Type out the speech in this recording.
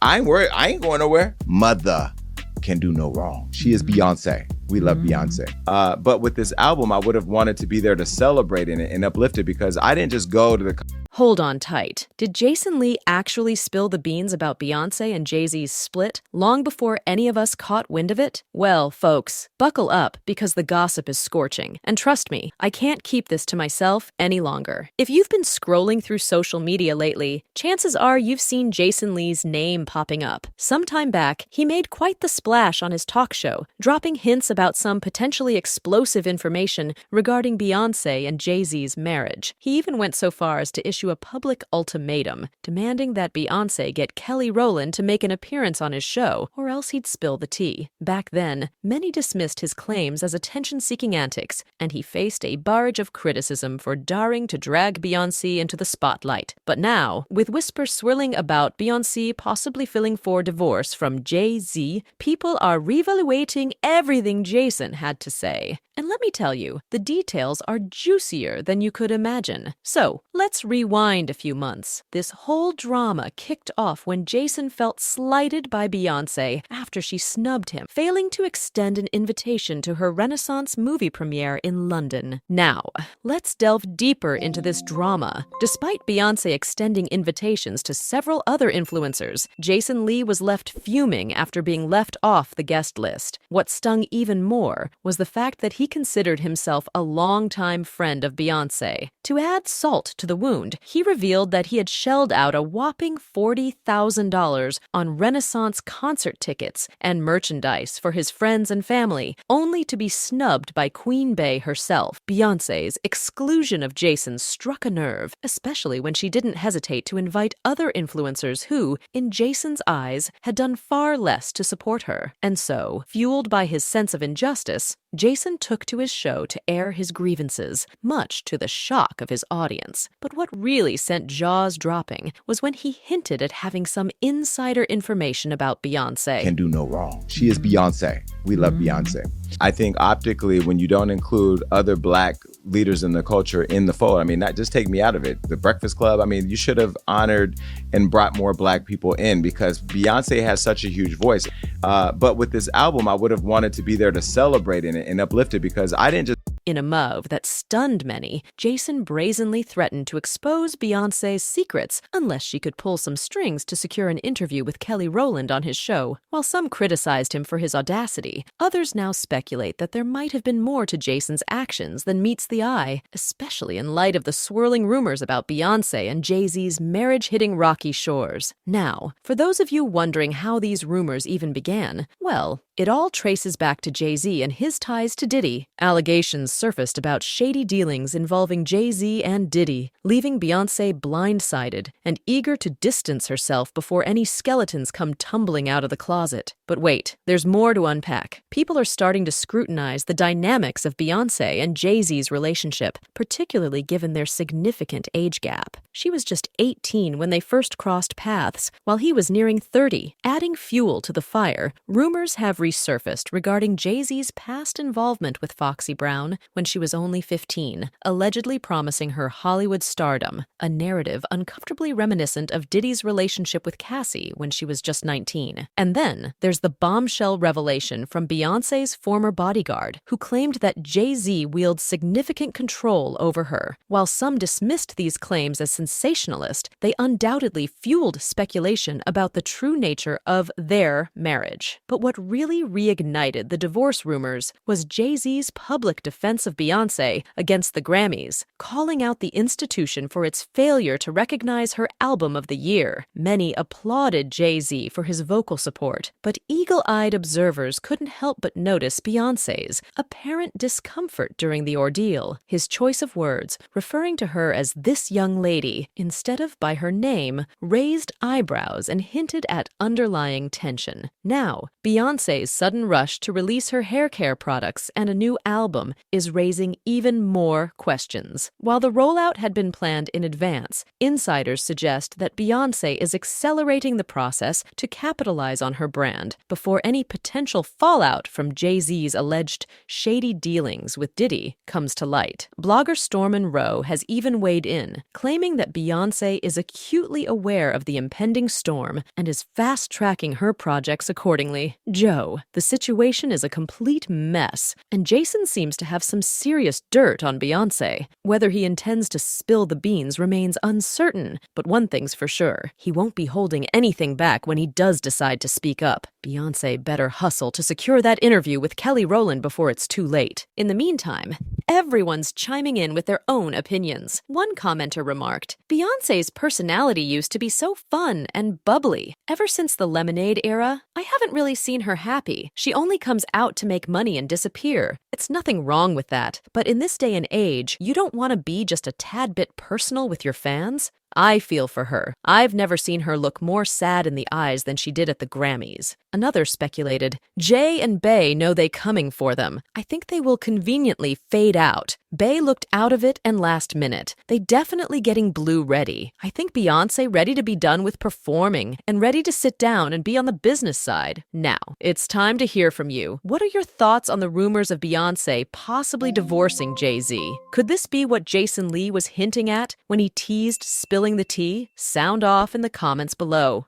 I ain't worried. I ain't going nowhere. Mother can do no wrong. She is Beyonce. We love Beyonce. But with this album, I would have wanted to be there to celebrate it and uplift it, because I didn't just go to the... Hold on tight. Did Jason Lee actually spill the beans about Beyonce and Jay-Z's split long before any of us caught wind of it? Well, folks, buckle up, because the gossip is scorching. And trust me, I can't keep this to myself any longer. If you've been scrolling through social media lately, chances are you've seen Jason Lee's name popping up. Sometime back, he made quite the splash on his talk show, dropping hints about some potentially explosive information regarding Beyonce and Jay-Z's marriage. He even went so far as to issue a public ultimatum, demanding that Beyonce get Kelly Rowland to make an appearance on his show, or else he'd spill the tea. Back then, many dismissed his claims as attention-seeking antics, and he faced a barrage of criticism for daring to drag Beyonce into the spotlight. But now, with whispers swirling about Beyonce possibly filing for divorce from Jay-Z, people are reevaluating everything Jason had to say. And let me tell you, the details are juicier than you could imagine. So, let's rewind a few months. This whole drama kicked off when Jason felt slighted by Beyonce after she snubbed him, failing to extend an invitation to her Renaissance movie premiere in London. Now, let's delve deeper into this drama. Despite Beyonce extending invitations to several other influencers, Jason Lee was left fuming after being left off the guest list. What stung even more was the fact that he considered himself a longtime friend of Beyonce. To add salt to the wound, he revealed that he had shelled out a whopping $40,000 on Renaissance concert tickets and merchandise for his friends and family, only to be snubbed by Queen Bey herself. Beyonce's exclusion of Jason struck a nerve, especially when she didn't hesitate to invite other influencers who, in Jason's eyes, had done far less to support her. And so, fueled by his sense of injustice, Jason took to his show to air his grievances, much to the shock of his audience. But what really sent jaws dropping was when he hinted at having some insider information about Beyonce. Can do no wrong. She is Beyonce. We love Beyonce. I think optically, when you don't include other Black leaders in the culture in the fold, I mean, not just take me out of it. The Breakfast Club, I mean, you should have honored and brought more Black people in, because Beyonce has such a huge voice. But with this album, I would have wanted to be there to celebrate it and uplift it, because I didn't just... In a move that stunned many, Jason brazenly threatened to expose Beyonce's secrets unless she could pull some strings to secure an interview with Kelly Rowland on his show. While some criticized him for his audacity, others now speculate that there might have been more to Jason's actions than meets the eye, especially in light of the swirling rumors about Beyonce and Jay-Z's marriage hitting rocky shores. Now, for those of you wondering how these rumors even began, well, it all traces back to Jay-Z and his ties to Diddy. Allegations surfaced about shady dealings involving Jay-Z and Diddy, leaving Beyonce blindsided and eager to distance herself before any skeletons come tumbling out of the closet. But wait, there's more to unpack. People are starting to scrutinize the dynamics of Beyonce and Jay-Z's relationship, particularly given their significant age gap. She was just 18 when they first crossed paths, while he was nearing 30. Adding fuel to the fire, rumors have resurfaced regarding Jay-Z's past involvement with Foxy Brown when she was only 15, allegedly promising her Hollywood stardom, a narrative uncomfortably reminiscent of Diddy's relationship with Cassie when she was just 19. And then there's the bombshell revelation from Beyonce's former bodyguard, who claimed that Jay-Z wields significant control over her. While some dismissed these claims as sensationalist, they undoubtedly fueled speculation about the true nature of their marriage. But what really reignited the divorce rumors was Jay-Z's public defense of Beyonce against the Grammys, calling out the institution for its failure to recognize her album of the year. Many applauded Jay-Z for his vocal support, but eagle-eyed observers couldn't help but notice Beyonce's apparent discomfort during the ordeal. His choice of words, referring to her as "this young lady" instead of by her name, raised eyebrows and hinted at underlying tension. Now, Beyonce's sudden rush to release her hair care products and a new album is raising even more questions. While the rollout had been planned in advance, insiders suggest that Beyonce is accelerating the process to capitalize on her brand hand before any potential fallout from Jay-Z's alleged shady dealings with Diddy comes to light. Blogger Storm Rowe has even weighed in, claiming that Beyonce is acutely aware of the impending storm and is fast-tracking her projects accordingly. Joe, the situation is a complete mess, and Jason seems to have some serious dirt on Beyonce. Whether he intends to spill the beans remains uncertain, but one thing's for sure, he won't be holding anything back when he does decide to speak up. Beyonce better hustle to secure that interview with Kelly Rowland before it's too late. In the meantime, everyone's chiming in with their own opinions. One commenter remarked, "Beyonce's personality used to be so fun and bubbly. Ever since the Lemonade era, I haven't really seen her happy. She only comes out to make money and disappear. It's nothing wrong with that, but in this day and age, you don't want to be just a tad bit personal with your fans." I feel for her. I've never seen her look more sad in the eyes than she did at the Grammys. Another speculated, Jay and Bey know they coming for them. I think they will conveniently fade out. Bey looked out of it and last minute. They definitely getting Blue ready. I think Beyonce ready to be done with performing and ready to sit down and be on the business side. Now, it's time to hear from you. What are your thoughts on the rumors of Beyonce possibly divorcing Jay-Z? Could this be what Jason Lee was hinting at when he teased spilling the tea? Sound off in the comments below.